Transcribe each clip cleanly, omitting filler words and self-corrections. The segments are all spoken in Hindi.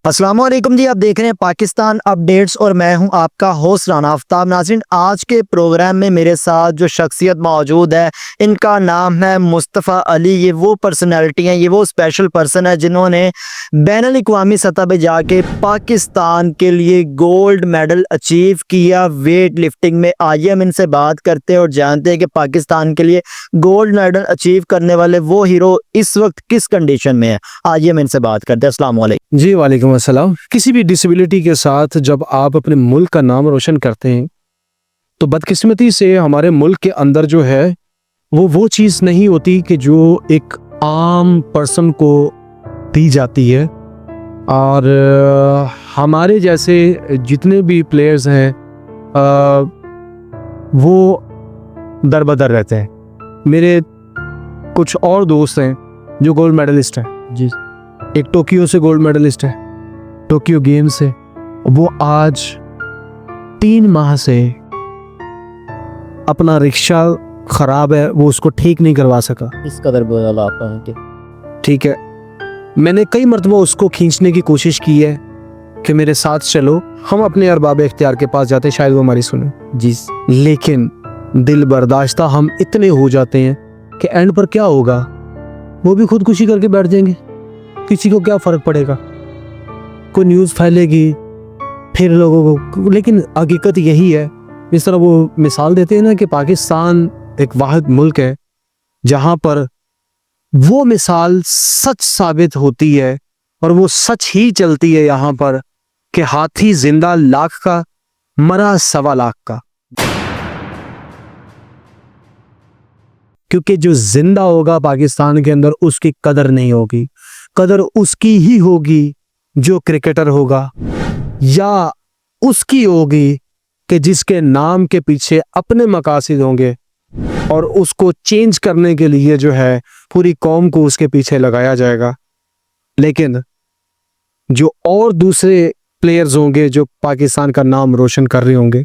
अस्सलाम वालेकुम जी, आप देख रहे हैं पाकिस्तान अपडेट्स और मैं हूं आपका होस्ट राना आफ्ताब। नाज़रीन, आज के प्रोग्राम में मेरे साथ जो शख्सियत मौजूद है इनका नाम है मुस्तफ़ा अली। ये वो पर्सनैलिटी हैं, ये वो स्पेशल पर्सन है जिन्होंने बैनुल अक़वामी सतह पे जाके पाकिस्तान के लिए गोल्ड मेडल अचीव किया वेट लिफ्टिंग में। आइए हम इनसे बात करते हैं और जानते हैं कि पाकिस्तान के लिए गोल्ड मेडल अचीव करने वाले वो हीरो इस वक्त किस कंडीशन में है। आइए हम इनसे बात करते हैं। अस्सलाम वालेकुम जी वालेकुम अस्सलाम। किसी भी डिसेबिलिटी के साथ जब आप अपने मुल्क का नाम रोशन करते हैं तो बदकिस्मती से हमारे मुल्क के अंदर जो है वो चीज़ नहीं होती कि जो एक आम पर्सन को दी जाती है। और हमारे जैसे जितने भी प्लेयर्स हैं वो दर बदर रहते हैं। मेरे कुछ और दोस्त हैं जो गोल्ड मेडलिस्ट हैं जी। एक टोक्यो से गोल्ड मेडलिस्ट है, टोक्यो गेम से। वो आज 3 माह से अपना रिक्शा खराब है, वो उसको ठीक नहीं करवा सका। इस कदर बोला आपका, ठीक है, मैंने कई मरतबा उसको खींचने की कोशिश की है कि मेरे साथ चलो, हम अपने अरबाब इख्तियार के पास जाते, शायद वो हमारी सुने जी। लेकिन दिल बर्दाश्ता हम इतने हो जाते हैं कि एंड पर क्या होगा, वो भी खुदकुशी करके बैठ जाएंगे। किसी को क्या फ़र्क पड़ेगा, कोई न्यूज़ फैलेगी फिर लोगों को। लेकिन हकीकत यही है, इस तरह वो मिसाल देते हैं ना कि पाकिस्तान एक वाहिद मुल्क है जहाँ पर वो मिसाल सच साबित होती है और वो सच ही चलती है यहाँ पर कि हाथी जिंदा लाख का, मरा 1.25 लाख का। क्योंकि जो जिंदा होगा पाकिस्तान के अंदर उसकी कदर नहीं होगी। कदर उसकी ही होगी जो क्रिकेटर होगा, या उसकी होगी कि जिसके नाम के पीछे अपने मकासद होंगे और उसको चेंज करने के लिए जो है पूरी कौम को उसके पीछे लगाया जाएगा। लेकिन जो और दूसरे प्लेयर्स होंगे जो पाकिस्तान का नाम रोशन कर रहे होंगे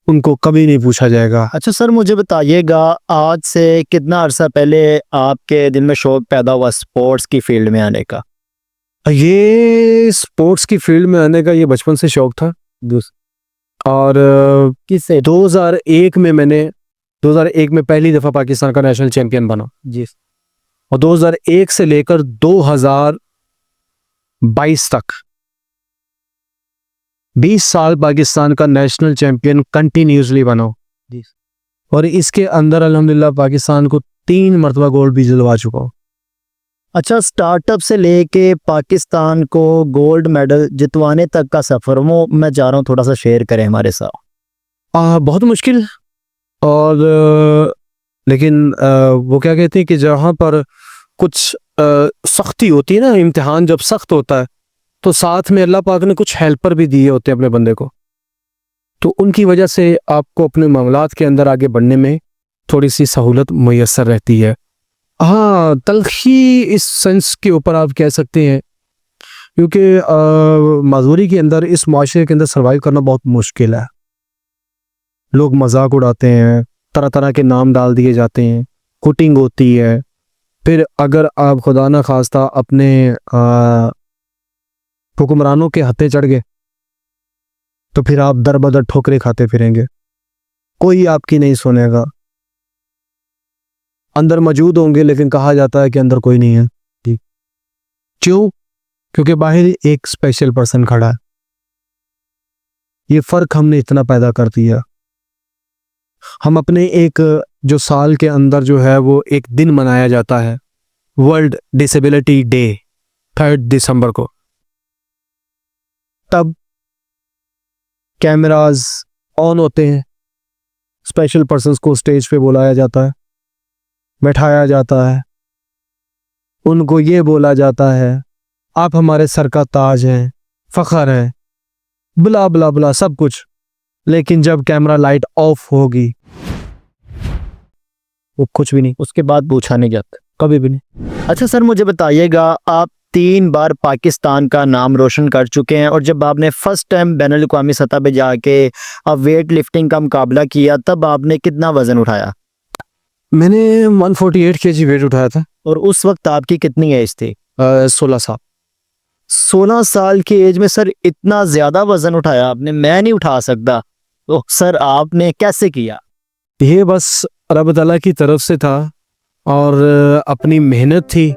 उनको कभी नहीं पूछा जाएगा। अच्छा सर, मुझे बताइएगा, आज से कितना अरसा पहले आपके दिल में शौक पैदा हुआ स्पोर्ट्स की फील्ड में आने का? ये स्पोर्ट्स की फील्ड में आने का ये बचपन से शौक था। और किससे? 2001 में पहली दफ़ा पाकिस्तान का नेशनल चैंपियन बना जी। और 2001 से लेकर 2022 तक 20 साल पाकिस्तान का नेशनल चैंपियन कंटिन्यूसली बना जी। और इसके अंदर अल्हम्दुलिल्लाह पाकिस्तान को 3 मरतबा गोल्ड भी दिलवा चुका हूँ। अच्छा, स्टार्टअप से लेके पाकिस्तान को गोल्ड मेडल जितवाने तक का सफर वो मैं चाह रहा हूँ थोड़ा सा शेयर करें हमारे साथ। बहुत मुश्किल और लेकिन वो क्या कहते हैं कि जहाँ पर कुछ सख्ती होती है ना, इम्तिहान जब सख्त होता है तो साथ में अल्लाह पाक ने कुछ हेल्पर भी दिए होते हैं अपने बंदे को, तो उनकी वजह से आपको अपने मामलात के अंदर आगे बढ़ने में थोड़ी सी सहूलत मुयस्सर रहती है। हाँ, तलखी इस सेंस के ऊपर आप कह सकते हैं क्योंकि मजदूरी के अंदर इस माशरे के अंदर सर्वाइव करना बहुत मुश्किल है। लोग मजाक उड़ाते हैं, तरह तरह के नाम डाल दिए जाते हैं, कुटिंग होती है। फिर अगर आप खुदा ना खास्ता अपने हुक्मरानों के हत्थे चढ़ गए तो फिर आप दर बदर ठोकरे खाते फिरेंगे, कोई आपकी नहीं सुनेगा। अंदर मौजूद होंगे लेकिन कहा जाता है कि अंदर कोई नहीं है। ठीक क्यों? क्योंकि बाहर एक स्पेशल पर्सन खड़ा है। ये फर्क हमने इतना पैदा कर दिया। हम अपने एक जो साल के अंदर जो है वो एक दिन मनाया जाता है, वर्ल्ड डिसेबिलिटी डे, 3 दिसंबर को। तब कैमरास ऑन होते हैं, स्पेशल पर्सन्स को स्टेज पे बुलाया जाता है, बैठाया जाता है, उनको ये बोला जाता है आप हमारे सर का ताज हैं, फ़ख्र है, बुला बुला बुला सब कुछ। लेकिन जब कैमरा लाइट ऑफ होगी वो कुछ भी नहीं, उसके बाद पूछा नहीं जाता कभी भी नहीं। अच्छा सर, मुझे बताइएगा, आप 3 बार पाकिस्तान का नाम रोशन कर चुके हैं और जब आपने फर्स्ट टाइम बैनुल अक़वामी सतह पे जाके वेट लिफ्टिंग का मुकाबला किया तब आपने कितना वजन उठाया? मैंने 148 kg वेट उठाया था। और उस वक्त आपकी कितनी एज थी? 16 साल। 16 साल की एज में सर इतना ज्यादा वजन उठाया आपने, मैं नहीं उठा सकता। तो सर आपने कैसे किया? ये बस रब ताला की तरफ से था और अपनी मेहनत थी।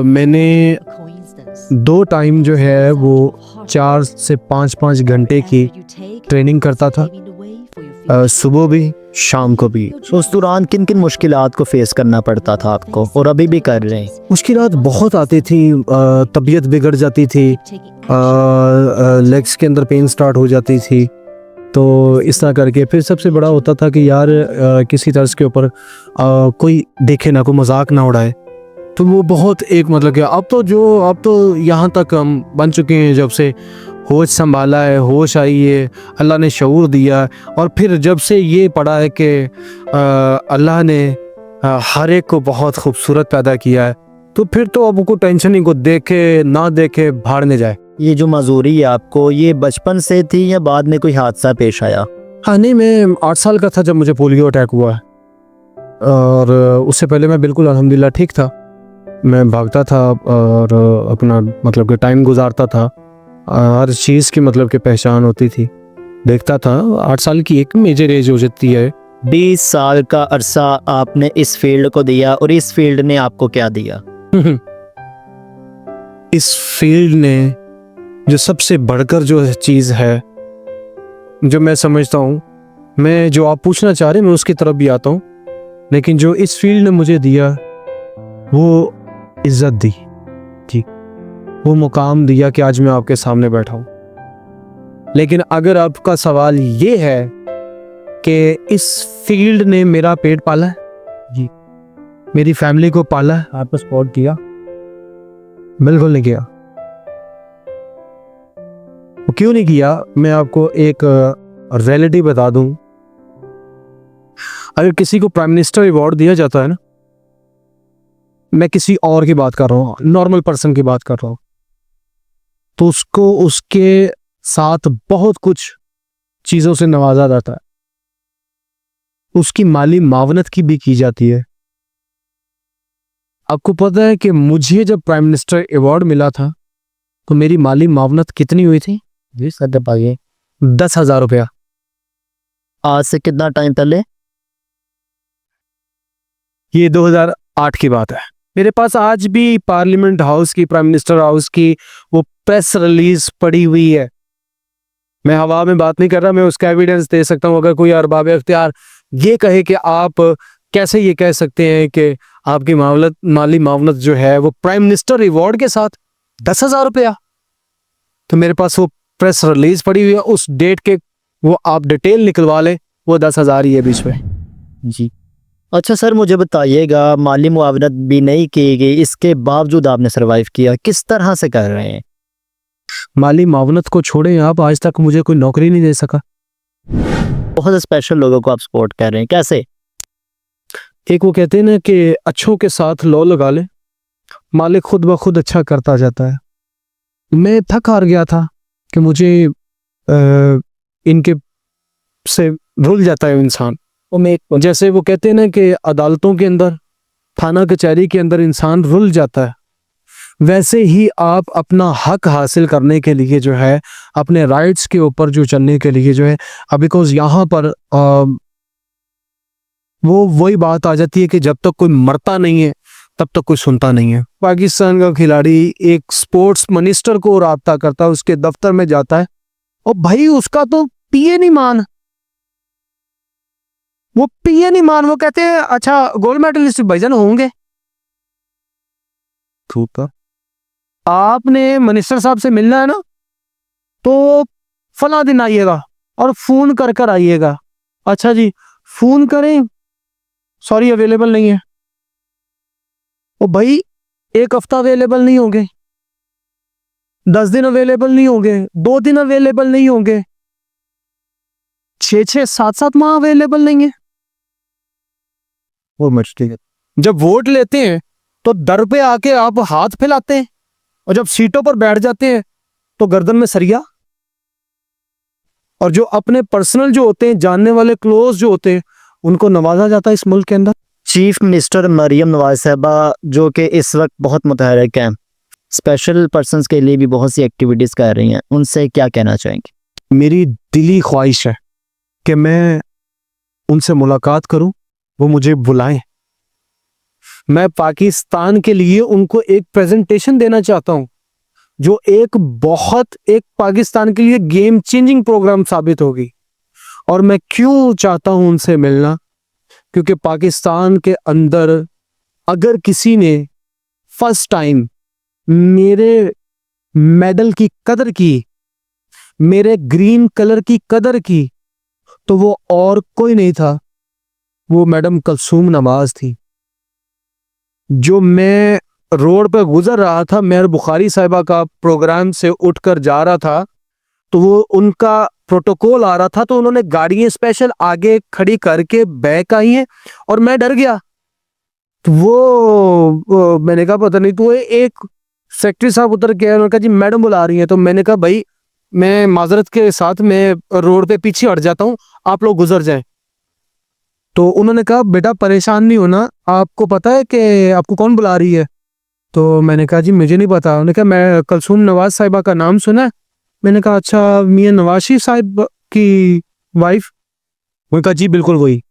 मैंने 2 टाइम जो है वो 4 से 5 घंटे की ट्रेनिंग करता था, सुबह भी शाम को भी। उस दौरान किन किन मुश्किलात को फेस करना पड़ता था आपको, और अभी भी कर रहे हैं? मुश्किलात बहुत आती थी, तबीयत बिगड़ जाती थी, लेग्स के अंदर पेन स्टार्ट हो जाती थी। तो इस तरह करके फिर सबसे बड़ा होता था कि यार किसी तर्ज के ऊपर कोई देखे ना, कोई मजाक ना उड़ाए। तो वो बहुत एक मतलब कि अब तो यहाँ तक हम बन चुके हैं, जब से होश संभाला है, होश आई है, अल्लाह ने शऊर दिया है। और फिर जब से ये पढ़ा है कि अल्लाह ने हर एक को बहुत खूबसूरत पैदा किया है, तो फिर तो अब को टेंशन ही, को देखे ना देखे भाड़ने जाए। ये जो मजदूरी है आपको, ये बचपन से थी या बाद में कोई हादसा पेश आया? हाँ नहीं, मैं 8 साल का था जब मुझे पोलियो अटैक हुआ है, और उससे पहले मैं बिल्कुल अल्हम्दुलिल्लाह ठीक था। मैं भागता था और अपना मतलब कि टाइम गुजारता था, हर चीज़ की मतलब कि पहचान होती थी, देखता था। 8 साल की एक मेजर एज हो जाती है। 20 साल का अरसा आपने इस फील्ड को दिया, और इस फील्ड ने आपको क्या दिया? इस फील्ड ने जो सबसे बढ़कर जो चीज़ है, जो मैं समझता हूँ, मैं जो आप पूछना चाह रहे हैं मैं उसकी तरफ भी आता हूँ, लेकिन जो इस फील्ड ने मुझे दिया वो इज्जत दी जी, वो मुकाम दिया कि आज मैं आपके सामने बैठा हूँ। लेकिन अगर आपका सवाल ये है कि इस फील्ड ने मेरा पेट पाला है जी, मेरी फैमिली को पाला है, आपको सपोर्ट किया? बिल्कुल नहीं किया। वो क्यों नहीं किया, मैं आपको एक रियलिटी बता दूं। अगर किसी को प्राइम मिनिस्टर अवार्ड दिया जाता है ना, मैं किसी और की बात कर रहा हूँ, नॉर्मल पर्सन की बात कर रहा हूँ, तो उसको उसके साथ बहुत कुछ चीज़ों से नवाजा जाता है, उसकी माली मावनत की भी की जाती है। आपको पता है कि मुझे जब प्राइम मिनिस्टर अवार्ड मिला था तो मेरी माली मावनत कितनी हुई थी? जी सर, पाइए। 10,000 रुपया। आज से कितना टाइम पहले? ये 2008 की बात है। मेरे पास आज भी पार्लियामेंट हाउस की, प्राइम मिनिस्टर हाउस की वो प्रेस रिलीज पड़ी हुई है। मैं हवा में बात नहीं कर रहा, मैं उसका एविडेंस दे सकता हूँ। अगर कोई अरबाब इख्तियार ये कहे कि आप कैसे ये कह सकते हैं कि आपकी माली मावनत जो है वो प्राइम मिनिस्टर रिवॉर्ड के साथ 10,000 रुपया, तो मेरे पास वो प्रेस रिलीज पड़ी हुई है उस डेट के, वो आप डिटेल निकलवा लें, वो 10,000 ही है बीच में जी। अच्छा सर, मुझे बताइएगा, माली मुआवनत भी नहीं की गई, इसके बावजूद आपने सरवाइव किया, किस तरह से कर रहे हैं? माली मावनत को छोड़े, आप आज तक मुझे कोई नौकरी नहीं दे सका। बहुत स्पेशल लोगों को आप सपोर्ट कर रहे हैं, कैसे? एक वो कहते हैं ना कि अच्छों के साथ लौ लगा ले, मालिक खुद ब खुद अच्छा करता जाता है। मैं थक हार गया था कि मुझे इनके से भूल जाता है इंसान। जैसे वो कहते हैं ना कि अदालतों के अंदर, थाना कचहरी के अंदर इंसान रुल जाता है, वैसे ही आप अपना हक हासिल करने के लिए जो है, अपने राइट्स के ऊपर जो चलने के लिए जो है, बिकॉज यहाँ पर वो वही बात आ जाती है कि जब तक कोई मरता नहीं है तब तक कोई सुनता नहीं है। पाकिस्तान का खिलाड़ी एक स्पोर्ट्स मिनिस्टर को राब्ता करता है, उसके दफ्तर में जाता है, और भाई उसका तो पीए नहीं मान, वो पीए नहीं मान, वो कहते हैं अच्छा गोल्ड मेडलिस्ट भाईजान होंगे, ठीक है आपने मिनिस्टर साहब से मिलना है ना, तो फला दिन आइएगा और फोन कर कर आइएगा। अच्छा जी, फोन करें, सॉरी अवेलेबल नहीं है। ओ भाई, 1 हफ्ता अवेलेबल नहीं होंगे, 10 दिन अवेलेबल नहीं होंगे, 2 दिन अवेलेबल नहीं होंगे, 6-6 7-7 माह अवेलेबल नहीं है। वो मुश्किल है। जब वोट लेते हैं तो दर पे आके आप हाथ फैलाते हैं, और जब सीटों पर बैठ जाते हैं तो गर्दन में सरिया। और जो अपने पर्सनल जो होते हैं, जानने वाले क्लोज जो होते हैं, उनको नवाजा जाता है इस मुल्क के अंदर। चीफ मिनिस्टर मरियम नवाज साहबा, जो कि इस वक्त बहुत मुतहरक हैं, स्पेशल पर्सन्स के लिए भी बहुत सी एक्टिविटीज़ कर रही हैं, उनसे क्या कहना चाहेंगे? मेरी दिली ख्वाहिश है कि मैं उनसे मुलाकात करूं, वो मुझे बुलाएं। मैं पाकिस्तान के लिए उनको एक प्रेजेंटेशन देना चाहता हूं जो एक पाकिस्तान के लिए गेम चेंजिंग प्रोग्राम साबित होगी। और मैं क्यों चाहता हूं उनसे मिलना, क्योंकि पाकिस्तान के अंदर अगर किसी ने फर्स्ट टाइम मेरे मेडल की कदर की, मेरे ग्रीन कलर की कदर की, तो वो और कोई नहीं था, वो मैडम कलसूम नवाज थी। जो मैं रोड पे गुजर रहा था, मेहर बुखारी साहिबा का प्रोग्राम से उठकर जा रहा था, तो वो उनका प्रोटोकॉल आ रहा था, तो उन्होंने गाड़ियां स्पेशल आगे खड़ी करके बैक आई हैं और मैं डर गया। तो वो मैंने कहा पता नहीं, तो एक सेक्रेटरी साहब उतर के उन्होंने कहा जी मैडम बुला रही हैं। तो मैंने कहा भाई मैं माजरत के साथ मैं रोड पे पीछे हट जाता हूँ, आप लोग गुजर जाएं। तो उन्होंने कहा बेटा परेशान नहीं होना, आपको पता है कि आपको कौन बुला रही है? तो मैंने कहा जी मुझे नहीं पता। उन्होंने कहा मैं कलसूम नवाज साहिबा का नाम सुना है। मैंने कहा अच्छा मियां नवाज शरीफ साहिब की वाइफ? उन्होंने कहा जी बिल्कुल वही।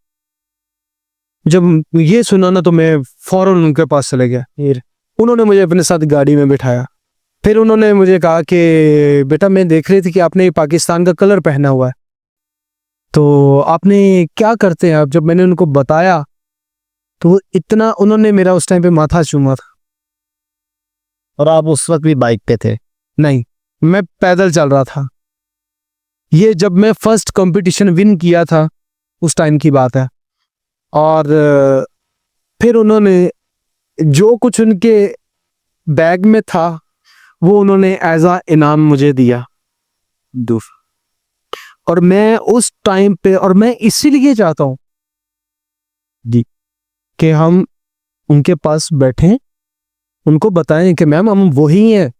जब ये सुना ना तो मैं फौरन उनके पास चले गया। उन्होंने मुझे अपने साथ गाड़ी में बिठाया। फिर उन्होंने मुझे कहा कि बेटा मैं देख रही थी कि आपने पाकिस्तान का कलर पहना हुआ है, तो आपने क्या करते हैं आप? जब मैंने उनको बताया तो इतना उन्होंने मेरा उस टाइम पे माथा चूमा था। और आप उस वक्त भी बाइक पे थे? नहीं, मैं पैदल चल रहा था। ये जब मैं फर्स्ट कंपटीशन विन किया था उस टाइम की बात है। और फिर उन्होंने जो कुछ उनके बैग में था वो उन्होंने एज अ इनाम मुझे दिया। और मैं उस टाइम पे, और मैं इसीलिए चाहता हूं जी कि हम उनके पास बैठें, उनको बताएं कि मैम हम वही हैं,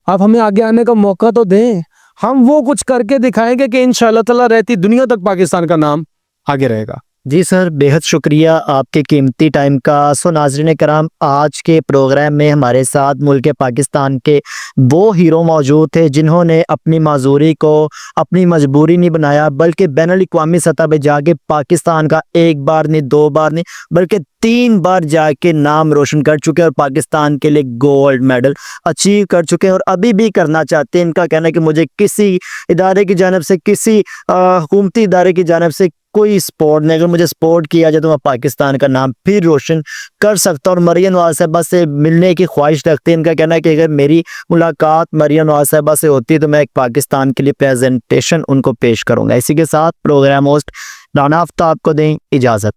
आप हमें आगे आने का मौका तो दें। हम वो कुछ करके दिखाएंगे कि इंशाअल्लाह ताला रहती दुनिया तक पाकिस्तान का नाम आगे रहेगा। जी सर, बेहद शुक्रिया आपके कीमती टाइम का। सो नाज़रीन कराम, आज के प्रोग्राम में हमारे साथ मुल्क पाकिस्तान के वो हीरो मौजूद थे जिन्होंने अपनी माजूरी को अपनी मजबूरी नहीं बनाया, बल्कि बैनुल-अक़वामी सतह पे जाके पाकिस्तान का एक बार नहीं, दो बार नहीं, बल्कि 3 बार जाके नाम रोशन कर चुके हैं और पाकिस्तान के लिए गोल्ड मेडल अचीव कर चुके हैं और अभी भी करना चाहते हैं। इनका कहना है कि मुझे किसी इदारे की जानिब से, किसी हुकूमती इदारे की जानिब से कोई सपोर्ट नहीं, अगर मुझे सपोर्ट किया जाए तो मैं पाकिस्तान का नाम फिर रोशन कर सकता हूँ। और मरियम नवाज साहिबा से मिलने की ख्वाहिश रखते हैं। इनका कहना है कि अगर मेरी मुलाकात मरियम नवाज साहिबा से होती तो मैं एक पाकिस्तान के लिए प्रेजेंटेशन उनको पेश करूँगा। इसी के साथ प्रोग्राम होस्ट राना आफ्ताब को दें इजाज़त।